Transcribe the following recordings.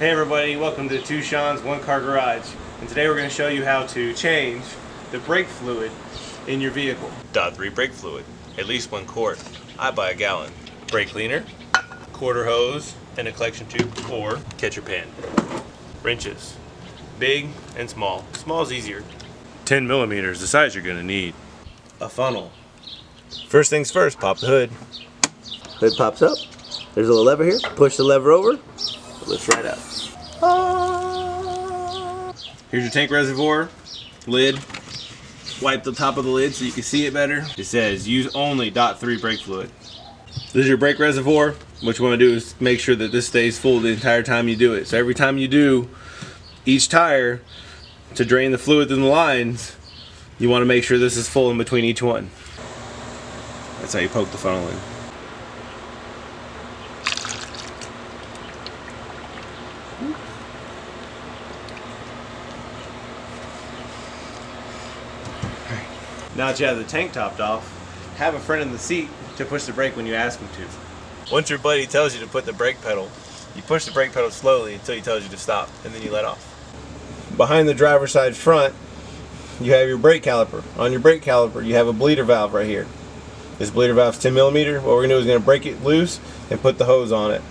Hey everybody, welcome to Two Sean's One Car Garage. And today we're going to show you how to change the brake fluid in your vehicle. .3 brake fluid, at least 1 quart. I buy a gallon. Brake cleaner, quarter hose, and a collection tube or catcher pan. Wrenches, big and small. Small is easier. 10 millimeters, the size you're going to need. A funnel. First things first, pop the hood. Hood pops up. There's a little lever here. Push the lever over. It lifts right up. Here's your tank reservoir lid. Wipe the top of the lid so you can see it better. It says use only .3 brake fluid. This is your brake reservoir. What you want to do is make sure that this stays full the entire time you do it. So every time you do each tire to drain the fluid in the lines, you want to make sure this is full in between each one. That's how you poke the funnel in. Now that you have the tank topped off, have a friend in the seat to push the brake when you ask him to. Once your buddy tells you to put the brake pedal, you push the brake pedal slowly until he tells you to stop, and then you let off. Behind the driver's side front, you have your brake caliper. On your brake caliper, you have a bleeder valve right here. This bleeder valve is 10 millimeter. What we're going to do is going to break it loose and put the hose on it.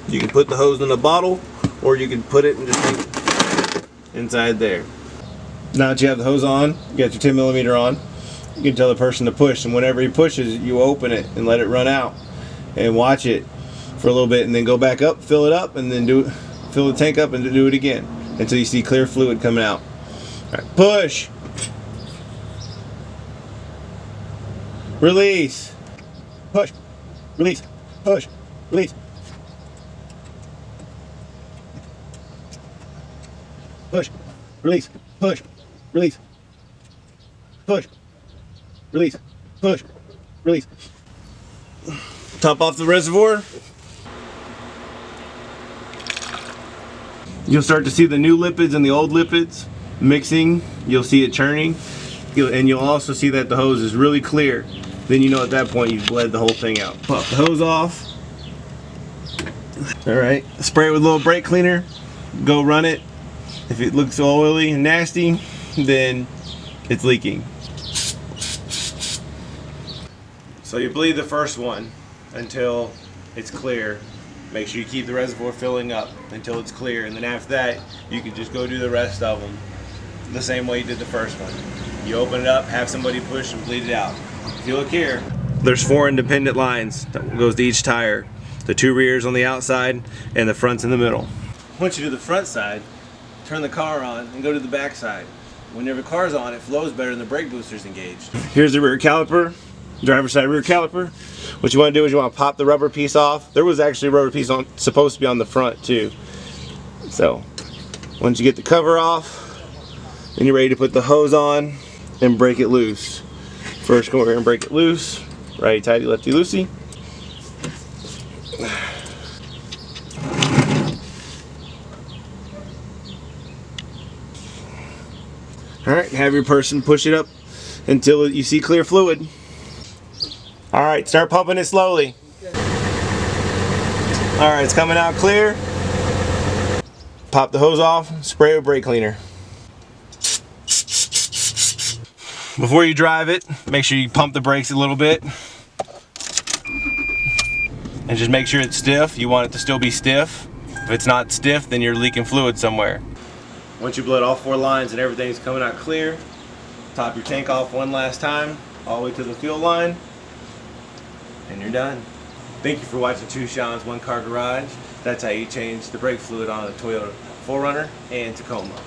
You can put the hose in a bottle, or you can put it and just hang it inside there. Now that you have the hose on, you got your 10 millimeter on, you can tell the person to push, and whenever he pushes, you open it and let it run out and watch it for a little bit, and then go back up, fill it up, and then fill the tank up and do it again until you see clear fluid coming out. All right, push, release, push, release, push, release. Push, release, push, release, push, release, push, release. Top off the reservoir. You'll start to see the new lipids and the old lipids mixing. You'll see it churning. And you'll also see that the hose is really clear. Then you know at that point you've bled the whole thing out. Pop the hose off. Alright, spray it with a little brake cleaner. Go run it. If it looks oily and nasty, then it's leaking. So you bleed the first one until it's clear. Make sure you keep the reservoir filling up until it's clear, and then after that you can just go do the rest of them the same way you did the first one. You open it up, have somebody push and bleed it out. If you look here, there's 4 independent lines that goes to each tire. The 2 rears on the outside and the fronts in the middle. Once you do the front side, turn the car on and go to the back side. Whenever the car's on, it flows better and the brake booster's engaged. Here's the rear caliper, driver's side rear caliper. What you want to do is you want to pop the rubber piece off. There was actually a rubber piece supposed to be on the front too. So once you get the cover off, then you're ready to put the hose on and break it loose. First, come over here and break it loose. Righty tighty, lefty loosey. Alright, have your person push it up until you see clear fluid. Alright, start pumping it slowly. Alright, it's coming out clear. Pop the hose off, spray with brake cleaner. Before you drive it, make sure you pump the brakes a little bit. And just make sure it's stiff. You want it to still be stiff. If it's not stiff, then you're leaking fluid somewhere. Once you bled all 4 lines and everything's coming out clear, top your tank off one last time, all the way to the fuel line, and you're done. Thank you for watching Two Sean's One Car Garage. That's how you change the brake fluid on a Toyota 4Runner and Tacoma.